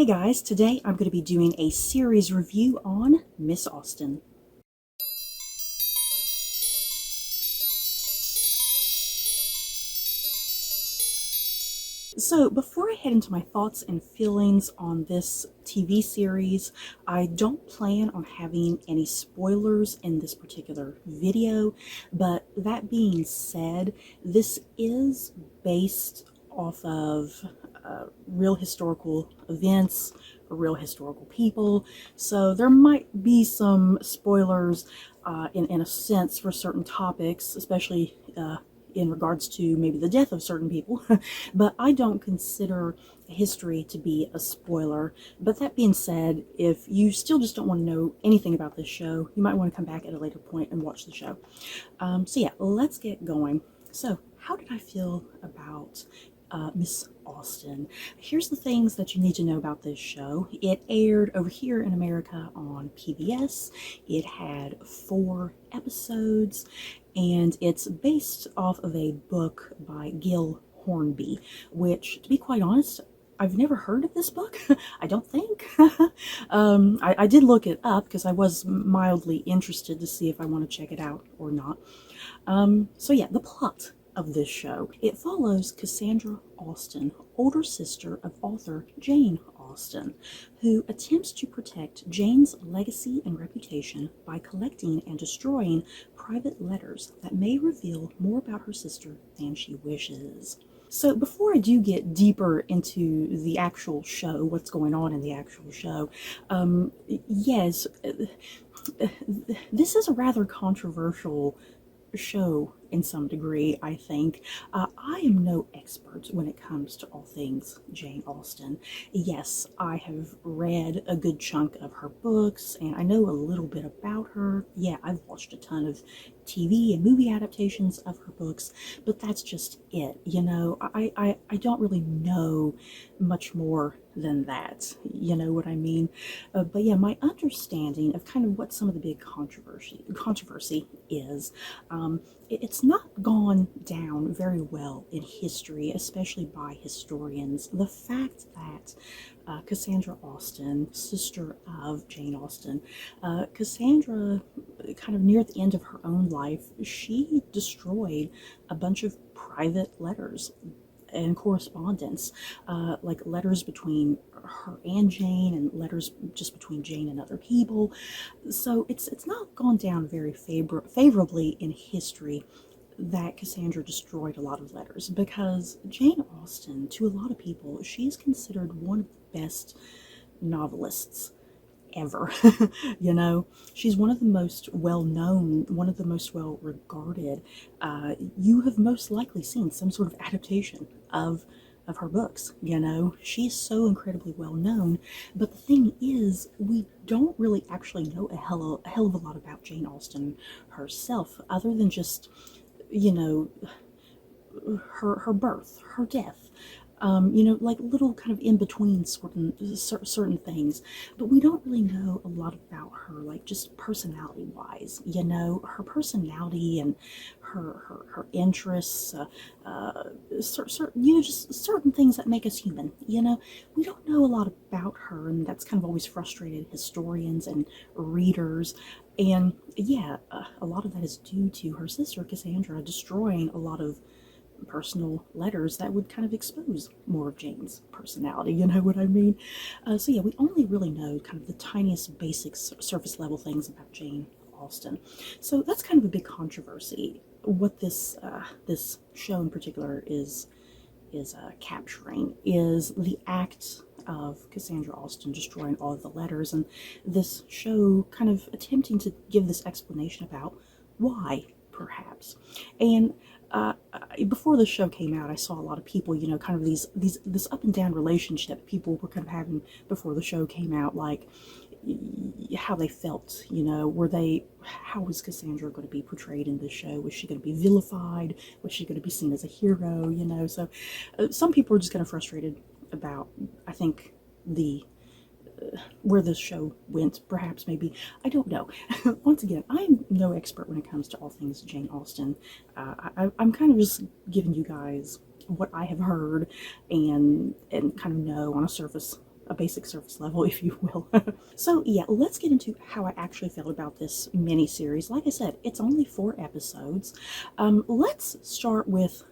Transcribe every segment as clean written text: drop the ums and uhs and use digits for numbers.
Hey guys, today I'm going to be doing a series review on Miss Austen. So before I head into my thoughts and feelings on this TV series, I don't plan on having any spoilers in this particular video, but that being said, this is based off of real historical events, real historical people, so there might be some spoilers in a sense for certain topics, especially in regards to maybe the death of certain people, but I don't consider history to be a spoiler. But that being said, if you still just don't want to know anything about this show, you might want to come back at a later point and watch the show. So yeah, let's get going. So how did I feel about Miss Austen? Here's the things that you need to know about this show. It aired over here in America on PBS. It had 4 episodes, and it's based off of a book by Gil Hornby, which, to be quite honest, I've never heard of this book. I don't think. I did look it up because I was mildly interested to see if I want to check it out or not. So yeah, the plot of this show. It follows Cassandra Austen, older sister of author Jane Austen, who attempts to protect Jane's legacy and reputation by collecting and destroying private letters that may reveal more about her sister than she wishes. So before I do get deeper into the actual show, what's going on in the actual show, yes, this is a rather controversial show in some degree, I think. I am no expert when it comes to all things Jane Austen. Yes, I have read a good chunk of her books, and I know a little bit about her. Yeah, I've watched a ton of TV and movie adaptations of her books, but that's just it. You know, I don't really know much more than that. You know what I mean? But yeah, my understanding of kind of what some of the big controversy is, it's not gone down very well in history, especially by historians. The fact that Cassandra Austen, sister of Jane Austen, Cassandra, kind of near the end of her own life, she destroyed a bunch of private letters and correspondence, like letters between her and Jane, and letters just between Jane and other people. So it's not gone down very favorably in history that Cassandra destroyed a lot of letters, because Jane Austen, to a lot of people, she's considered one of the best novelists ever. You know, she's one of the most well-known, one of the most well-regarded. You have most likely seen some sort of adaptation of her books. You know, she's so incredibly well known. But the thing is, we don't really actually know a hell of a lot about Jane Austen herself, other than just, you know, her birth, her death, you know, like little kind of in between certain things. But we don't really know a lot about her, like just personality wise. You know, her personality and her interests, you know, just certain things that make us human. You know, we don't know a lot about her, and that's kind of always frustrated historians and readers. And yeah, a lot of that is due to her sister Cassandra destroying a lot of personal letters that would kind of expose more of Jane's personality, you know what I mean? So yeah, we only really know kind of the tiniest basic surface level things about Jane Austen. So that's kind of a big controversy. What this show in particular is capturing is the act of Cassandra Austen destroying all of the letters, and this show kind of attempting to give this explanation about why, perhaps. And before the show came out, I saw a lot of people, you know, kind of this up and down relationship people were kind of having before the show came out, like how they felt, you know, how was Cassandra going to be portrayed in this show? Was she going to be vilified? Was she going to be seen as a hero? You know, so some people are just kind of frustrated about, I think, the where this show went, perhaps, maybe. I don't know. Once again, I'm no expert when it comes to all things Jane Austen. I'm kind of just giving you guys what I have heard and kind of know on a surface a basic surface level, if you will. So yeah, let's get into how I actually felt about this miniseries. Like I said, it's only 4 episodes. Let's start with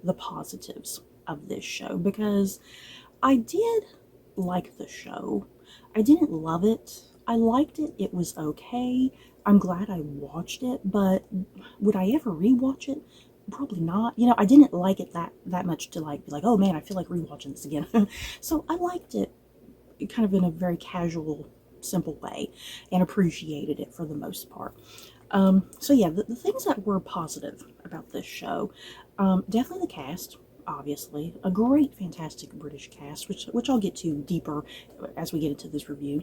the positives of this show, because I did like the show. I didn't love it. I liked it. It was okay. I'm glad I watched it, but would I ever rewatch it? Probably not. You know, I didn't like it that much to like be like, oh man, I feel like rewatching this again. So I liked it kind of in a very casual, simple way, and appreciated it for the most part. So yeah, the things that were positive about this show, definitely the cast. Obviously, a great, fantastic British cast, which I'll get to deeper as we get into this review.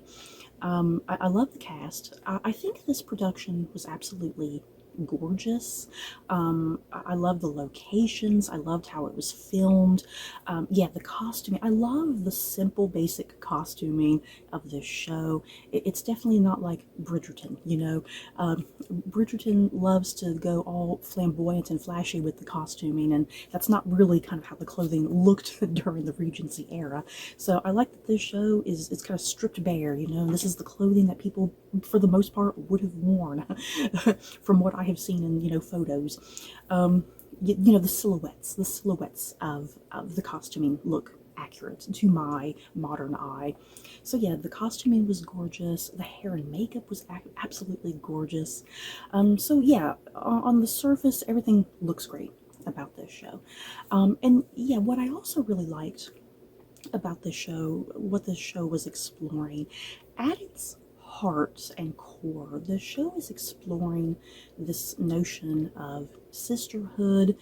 I love the cast. I think this production was absolutely gorgeous. I love the locations. I loved how it was filmed. Yeah, the costuming. I love the simple, basic costuming of this show. It's definitely not like Bridgerton, you know. Bridgerton loves to go all flamboyant and flashy with the costuming, and that's not really kind of how the clothing looked during the Regency era. So I like that this show is kind of stripped bare, you know. This is the clothing that people, for the most part, would have worn from what I have seen in, you know, photos. You know, the silhouettes of the costuming look accurate to my modern eye. So yeah, the costuming was gorgeous. The hair and makeup was absolutely gorgeous. So yeah, on the surface, everything looks great about this show. And yeah, what I also really liked about this show, what this show was exploring, at its heart and core, the show is exploring this notion of sisterhood,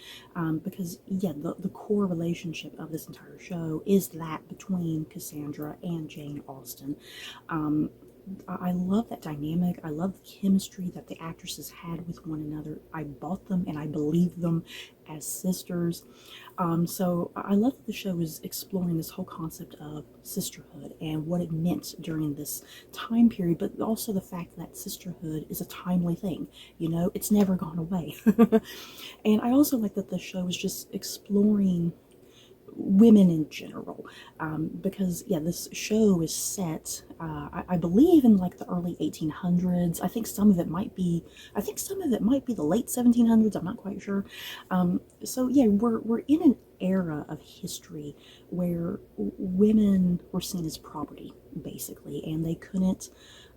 because yeah, the core relationship of this entire show is that between Cassandra and Jane Austen. I love that dynamic. I love the chemistry that the actresses had with one another. I bought them and I believed them as sisters. So I love that the show is exploring this whole concept of sisterhood and what it meant during this time period, but also the fact that sisterhood is a timely thing. You know, it's never gone away. And I also like that the show is just exploring women in general, because yeah, this show is set, I believe, in like the early 1800s. I think some of it might be the late 1700s. I'm not quite sure. So yeah, we're in an era of history where women were seen as property, basically, and they couldn't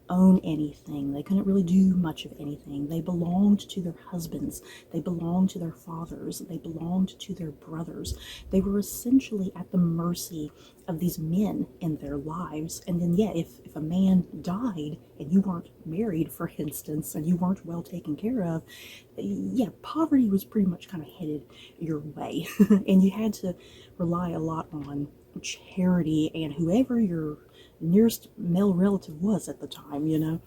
own anything. They couldn't really do much of anything. They belonged to their husbands. They belonged to their fathers. They belonged to their brothers. They were essentially at the mercy of these men in their lives. And then, yeah, if a man died and you weren't married, for instance, and you weren't well taken care of, yeah, poverty was pretty much kind of headed your way. And you had to rely a lot on charity and whoever your nearest male relative was at the time, you know.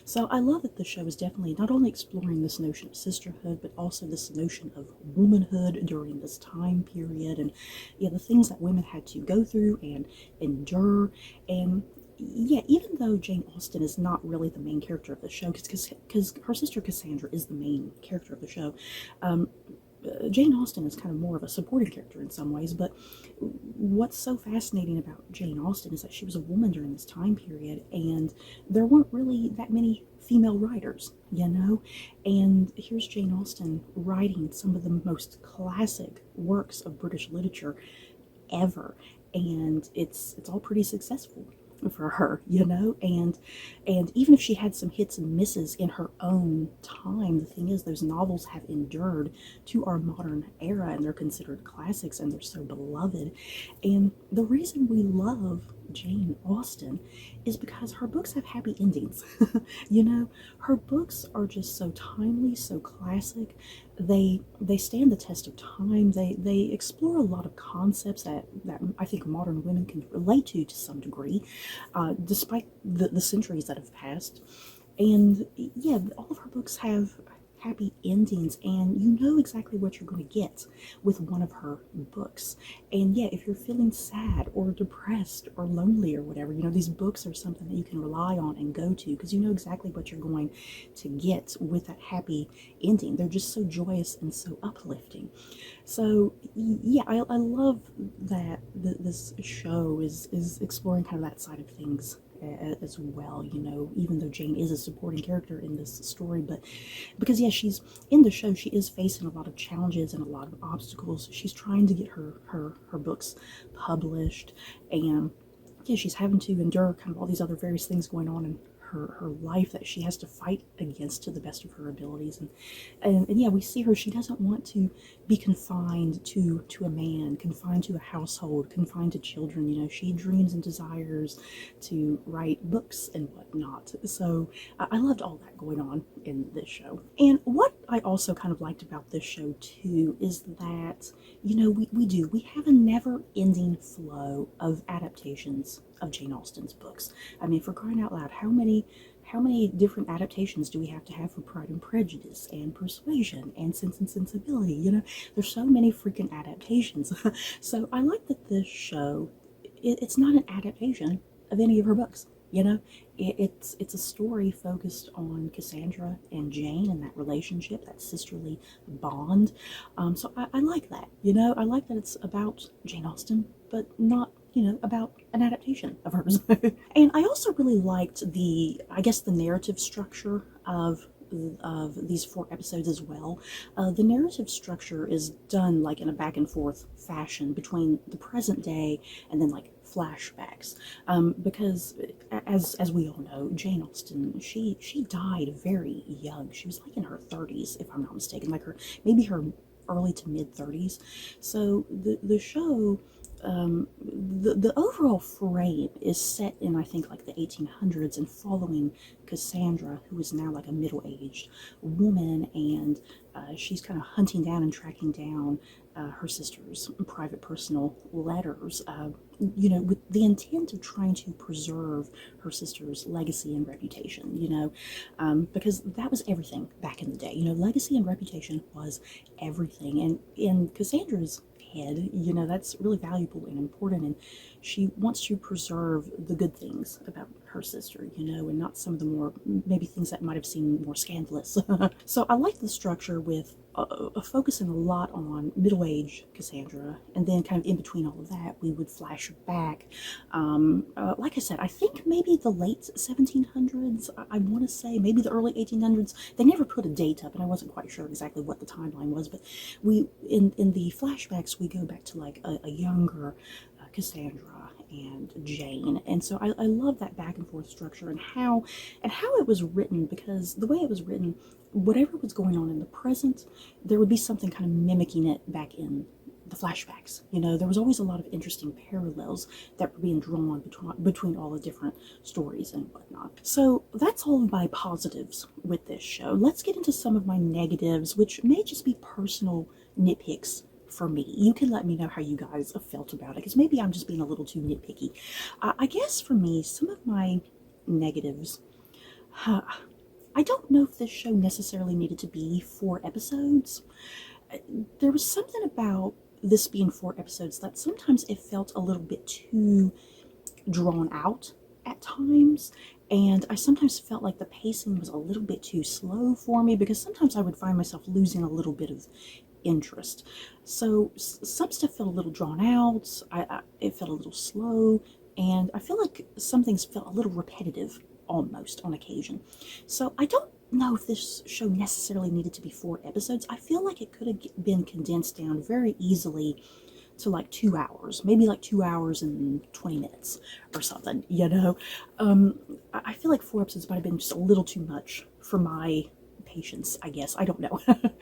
So I love that the show is definitely not only exploring this notion of sisterhood, but also this notion of womanhood during this time period, and yeah, the things that women had to go through and endure. And yeah, even though Jane Austen is not really the main character of the show, because her sister Cassandra is the main character of the show, Jane Austen is kind of more of a supporting character in some ways. But what's so fascinating about Jane Austen is that she was a woman during this time period, and there weren't really that many female writers, you know. And here's Jane Austen writing some of the most classic works of British literature ever, and it's all pretty successful for her, you know. And even if she had some hits and misses in her own time, the thing is, those novels have endured to our modern era, and they're considered classics, and they're so beloved. And the reason we love Jane Austen is because her books have happy endings. You know, her books are just so timely, so classic. They stand the test of time. They explore a lot of concepts that I think modern women can relate to some degree, despite the centuries that have passed. And yeah, all of her books have happy endings, and you know exactly what you're going to get with one of her books. And yeah, if you're feeling sad or depressed or lonely or whatever, these books are something that you can rely on and go to because you know exactly what you're going to get with that happy ending. They're just so joyous and so uplifting. So yeah, I love that this show is exploring kind of that side of things as well, even though Jane is a supporting character in this story, but because yeah, she's in the show, she is facing a lot of challenges and a lot of obstacles. She's trying to get her books published, and yeah, she's having to endure kind of all these other various things going on in her life that she has to fight against to the best of her abilities. And yeah, we see her, she doesn't want to be confined to a man, confined to a household, confined to children. She dreams and desires to write books and whatnot. So I loved all that going on in this show. And what I also kind of liked about this show too is that we have a never-ending flow of adaptations of Jane Austen's books. I mean, for crying out loud, how many different adaptations do we have to have for Pride and Prejudice and Persuasion and Sense and Sensibility? There's so many freaking adaptations. So I like that this show, it's not an adaptation of any of her books. It's a story focused on Cassandra and Jane and that relationship, that sisterly bond. So I like that. I like that it's about Jane Austen, but not about an adaptation of hers. And I also really liked the narrative structure of these 4 episodes as well. The narrative structure is done like in a back and forth fashion between the present day and then like flashbacks, because as we all know, Jane Austen, she died very young. She was like in her 30s, if I'm not mistaken, like maybe her early to mid 30s. So the show, the overall frame is set in, I think, like the 1800s and following Cassandra, who is now like a middle-aged woman, and she's kind of hunting down and tracking down her sister's private personal letters, with the intent of trying to preserve her sister's legacy and reputation, because that was everything back in the day. Legacy and reputation was everything. And in Cassandra's head, that's really valuable and important, and she wants to preserve the good things about her sister, and not some of the more, maybe things that might have seemed more scandalous. So I like the structure with focusing a lot on middle-aged Cassandra, and then kind of in between all of that, we would flash back. Like I said, I think maybe the late 1700s, I want to say, maybe the early 1800s. They never put a date up, and I wasn't quite sure exactly what the timeline was, but in the flashbacks, we go back to like a younger Cassandra and Jane, and so I love that back and forth structure and how it was written, because the way it was written, whatever was going on in the present, there would be something kind of mimicking it back in the flashbacks. There was always a lot of interesting parallels that were being drawn between all the different stories and whatnot. So that's all of my positives with this show. Let's get into some of my negatives, which may just be personal nitpicks for me. You can let me know how you guys have felt about it, because maybe I'm just being a little too nitpicky. I guess for me, some of my negatives, I don't know if this show necessarily needed to be 4 episodes. There was something about this being 4 episodes that sometimes it felt a little bit too drawn out at times, and I sometimes felt like the pacing was a little bit too slow for me, because sometimes I would find myself losing a little bit of interest. So some stuff felt a little drawn out, it felt a little slow, and I feel like some things felt a little repetitive almost on occasion. So I don't know if this show necessarily needed to be 4 episodes. I feel like it could have been condensed down very easily to like 2 hours, maybe like 2 hours and 20 minutes or something, I feel like 4 episodes might have been just a little too much for my patience, I guess. I don't know.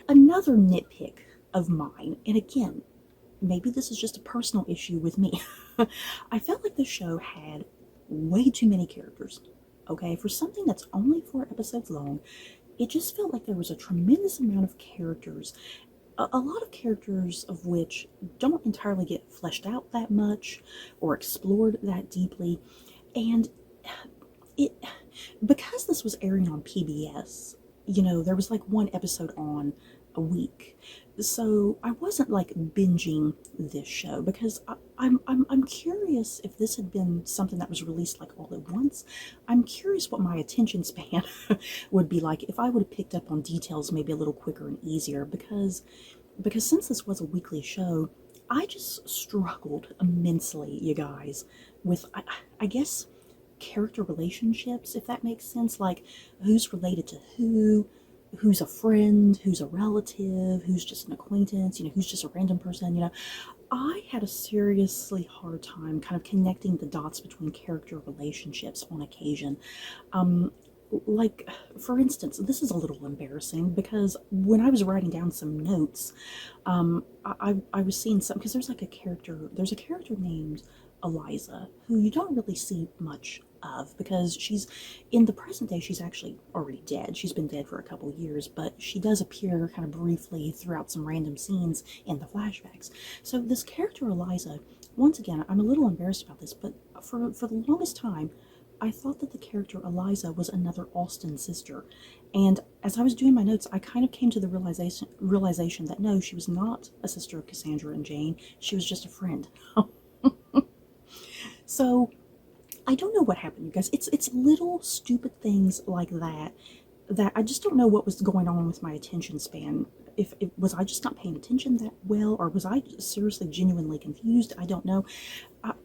Another nitpick of mine, and again, maybe this is just a personal issue with me, I felt like the show had way too many characters. Okay, for something that's only 4 episodes long, it just felt like there was a tremendous amount of characters, a lot of characters of which don't entirely get fleshed out that much or explored that deeply. And because this was airing on PBS, you know, there was like one episode on a week. So I wasn't like binging this show because I'm curious if this had been something that was released like all at once. I'm curious what my attention span would be like if I would have picked up on details maybe a little quicker and easier because since this was a weekly show, I just struggled immensely, you guys, with I guess character relationships, if that makes sense. Like who's related to who's a friend, who's a relative, who's just an acquaintance, you know, who's just a random person, you know. I had a seriously hard time kind of connecting the dots between character relationships on occasion. Um, like, for instance, this is a little embarrassing because when I was writing down some notes, I was seeing some, because there's a character named Eliza who you don't really see much of because she's in the present day, she's actually already dead. She's been dead for a couple years, but she does appear kind of briefly throughout some random scenes in the flashbacks. So this character Eliza, once again, I'm a little embarrassed about this, but for the longest time I thought that the character Eliza was another Austen sister. And as I was doing my notes, I kind of came to the realization that no, she was not a sister of Cassandra and Jane. She was just a friend. So I don't know what happened, you guys. It's little stupid things like that I just don't know what was going on with my attention span. If it was I just not paying attention that well, or was I seriously genuinely confused? I don't know.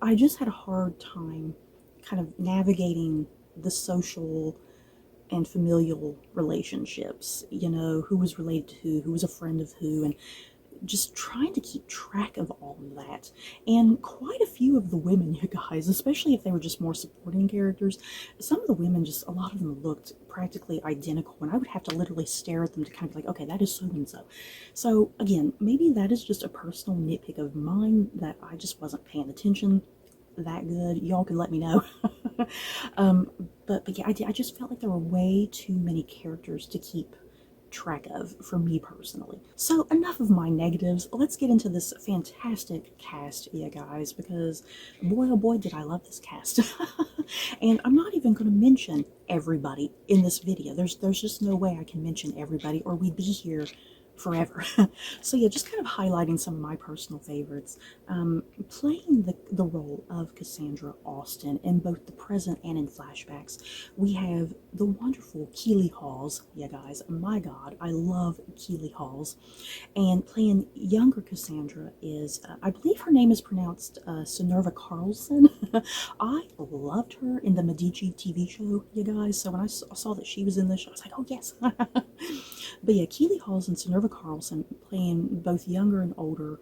I just had a hard time kind of navigating the social and familial relationships, you know, who was related to who was a friend of who, and just trying to keep track of all of that. And quite a few of the women, you guys, especially if they were just more supporting characters, some of the women, just a lot of them looked practically identical, and I would have to literally stare at them to kind of be like, okay, that is so and so. So again, maybe that is just a personal nitpick of mine that I just wasn't paying attention that good. Y'all can let me know. um, but yeah, I just felt like there were way too many characters to keep track of for me personally. So enough of my negatives. Let's get into this fantastic cast, yeah, guys, because boy oh boy did I love this cast. And I'm not even going to mention everybody in this video. There's just no way I can mention everybody or we'd be here forever. So yeah, just kind of highlighting some of my personal favorites. Playing the role of Cassandra Austen in both the present and in flashbacks, we have the wonderful Keely Hawes. Yeah, guys, my God, I love Keely Hawes. And playing younger Cassandra is, I believe her name is pronounced Synnøve Carlson. I loved her in the Medici TV show, you guys. So when I saw that she was in this show, I was like, oh yes. But yeah, Keely Hawes and Synnøve Carlson playing both younger and older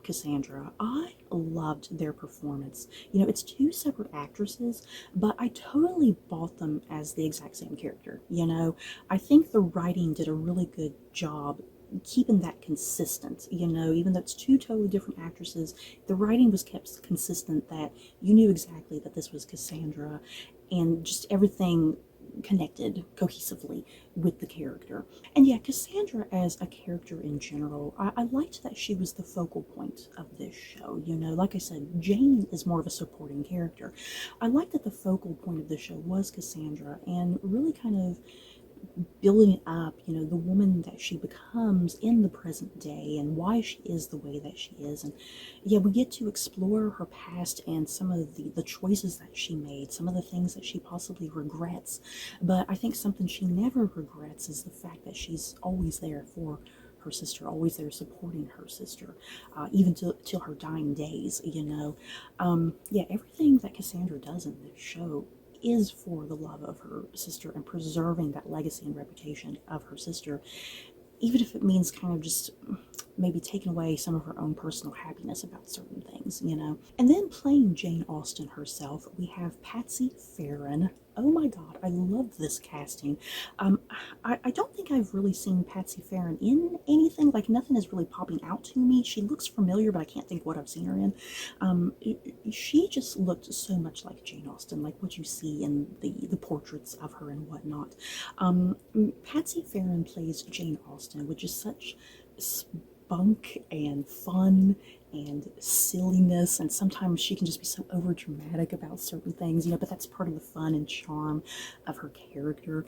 Cassandra. I loved their performance. You know, it's two separate actresses, but I totally bought them as the exact same character. You know, I think the writing did a really good job keeping that consistent. You know, even though it's two totally different actresses, the writing was kept consistent, that you knew exactly that this was Cassandra, and just everything connected cohesively with the character. And yeah, Cassandra as a character in general, I liked that she was the focal point of this show. You know, like I said, Jane is more of a supporting character. I liked that the focal point of the show was Cassandra, and really kind of building up, you know, the woman that she becomes in the present day and why she is the way that she is. And yeah, we get to explore her past and some of the choices that she made, some of the things that she possibly regrets. But I think something she never regrets is the fact that she's always there for her sister, always there supporting her sister, even till her dying days, you know. Yeah, everything that Cassandra does in this show is for the love of her sister and preserving that legacy and reputation of her sister, even if it means kind of just maybe taking away some of her own personal happiness about certain things, you know. And then playing Jane Austen herself, we have Patsy Farron. Oh my God, I love this casting. I don't think I've really seen Patsy Farron in anything. Like, nothing is really popping out to me. She looks familiar, but I can't think what I've seen her in. She just looked so much like Jane Austen, like what you see in the portraits of her and whatnot. Patsy Farron plays Jane Austen, which is such spunk and fun and silliness, and sometimes she can just be so over dramatic about certain things, but that's part of the fun and charm of her character.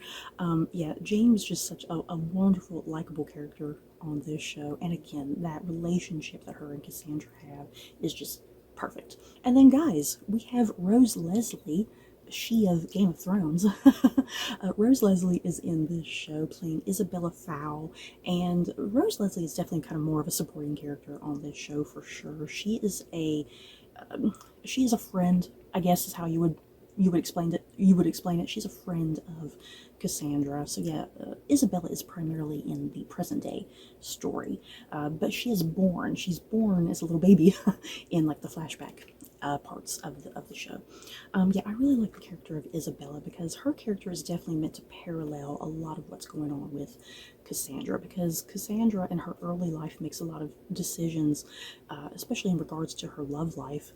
Yeah, Jane was just such a wonderful, likable character on this show, and again, that relationship that her and Cassandra have is just perfect. And then, guys, we have Rose Leslie, she of Game of Thrones. Rose Leslie is in this show playing Isabella Fowl, and Rose Leslie is definitely kind of more of a supporting character on this show for sure. She is a friend, I guess is how you would explain it. She's a friend of Cassandra. So yeah, Isabella is primarily in the present day story, but she's born as a little baby in like the flashback parts of the show. Yeah, I really like the character of Isabella because her character is definitely meant to parallel a lot of what's going on with Cassandra, because Cassandra in her early life makes a lot of decisions, especially in regards to her love life,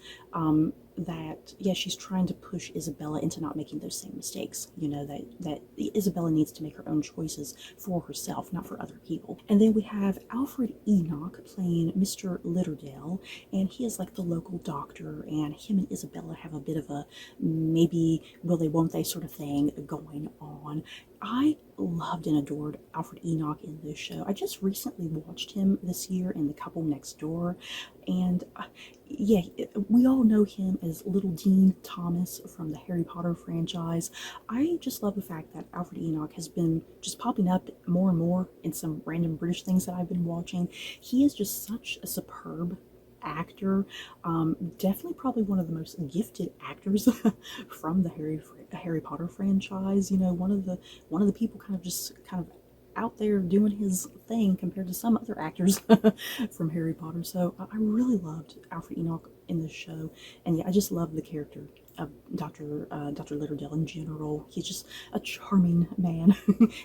that yeah, she's trying to push Isabella into not making those same mistakes. That Isabella needs to make her own choices for herself, not for other people. And then we have Alfred Enoch playing Mr. Litterdale, and he is like the local doctor, and him and Isabella have a bit of a maybe will they won't they sort of thing going on. I loved and adored Alfred Enoch in this show. I just recently watched him this year in The Couple Next Door, and yeah, we all know him as Little Dean Thomas from the Harry Potter franchise. I just love the fact that Alfred Enoch has been just popping up more and more in some random British things that I've been watching. He is just such a superb actor. Definitely probably one of the most gifted actors from the Harry Potter franchise. One of the people kind of out there doing his thing compared to some other actors from Harry Potter. So I really loved Alfred Enoch in this show, and yeah, I just love the character of Dr. Litterdale in general. He's just a charming man,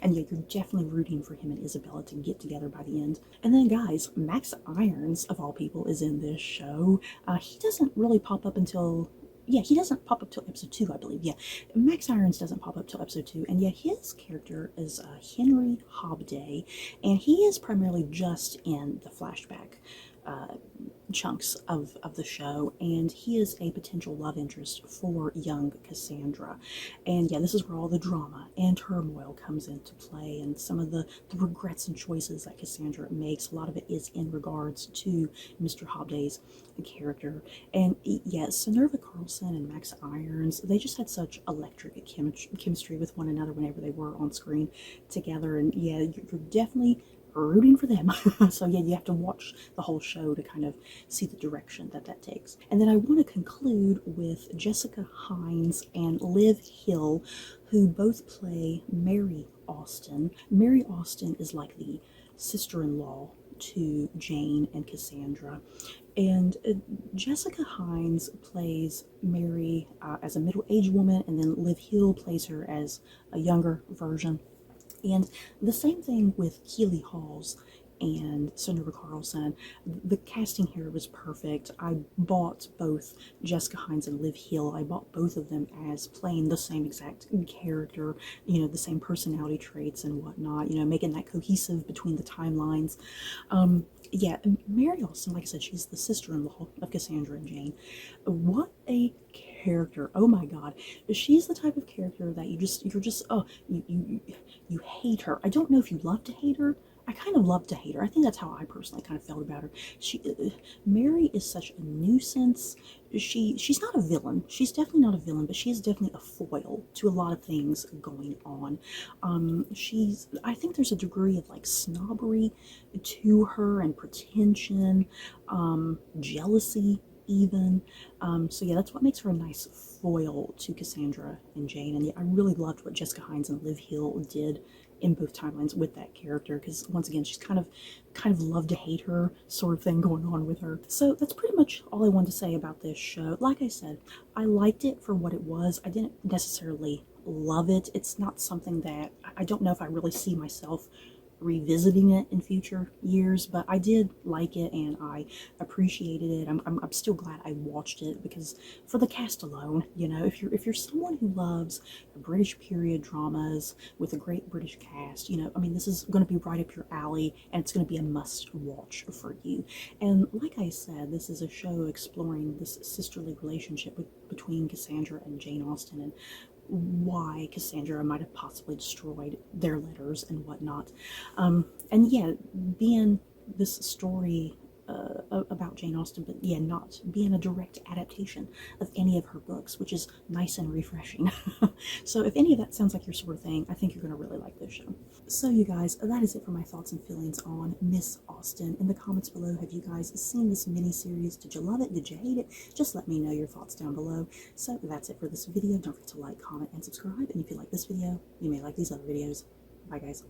and yeah, you're definitely rooting for him and Isabella to get together by the end. And then, guys, Max Irons, of all people, is in this show. He doesn't really pop up until he doesn't pop up till episode 2, I believe. Yeah, Max Irons doesn't pop up till episode 2, and yeah, his character is Henry Hobday, and he is primarily just in the flashback chunks of the show, and he is a potential love interest for young Cassandra. And yeah, this is where all the drama and turmoil comes into play, and some of the regrets and choices that Cassandra makes. A lot of it is in regards to Mr. Hobday's character. And yeah, Sinerva Carlson and Max Irons, they just had such electric chemistry with one another whenever they were on screen together. And yeah, you're definitely rooting for them. So yeah, you have to watch the whole show to kind of see the direction that takes. And then I want to conclude with Jessica Hines and Liv Hill, who both play Mary Austen. Mary Austen is like the sister-in-law to Jane and Cassandra, and Jessica Hines plays Mary as a middle-aged woman, and then Liv Hill plays her as a younger version. And the same thing with Keely Halls and Sinerva Carlson. The casting here was perfect. I bought both Jessica Hines and Liv Hill. I bought both of them as playing the same exact character, the same personality traits and whatnot, making that cohesive between the timelines. Yeah, Mary Austen, like I said, she's the sister-in-law of Cassandra and Jane. What a character. Oh my god. She's the type of character that you hate her. I don't know if you love to hate her. I kind of love to hate her. I think that's how I personally kind of felt about her. Mary is such a nuisance. She's not a villain. She's definitely not a villain, but she is definitely a foil to a lot of things going on. I think there's a degree of like snobbery to her and pretension, jealousy even. So yeah, that's what makes her a nice foil to Cassandra and Jane. And yeah, I really loved what Jessica Hines and Liv Hill did in both timelines with that character, because once again, she's kind of love to hate her sort of thing going on with her. So that's pretty much all I wanted to say about this show. Like I said, I liked it for what it was. I didn't necessarily love it. It's not something that I don't know if I really see myself revisiting it in future years, but I did like it and I appreciated it. I'm still glad I watched it, because for the cast alone, you know, if you're someone who loves British period dramas with a great British cast, you know, I mean, this is going to be right up your alley, and it's going to be a must watch for you. And like I said, this is a show exploring this sisterly relationship between Cassandra and Jane Austen, and why Cassandra might have possibly destroyed their letters and whatnot. And yeah, being this story about Jane Austen, but yeah, not being a direct adaptation of any of her books, which is nice and refreshing. So if any of that sounds like your sort of thing, I think you're going to really like this show. So you guys, that is it for my thoughts and feelings on Miss Austen. In the comments below, have you guys seen this mini-series? Did you love it? Did you hate it? Just let me know your thoughts down below. So that's it for this video. Don't forget to like, comment, and subscribe. And if you like this video, you may like these other videos. Bye guys.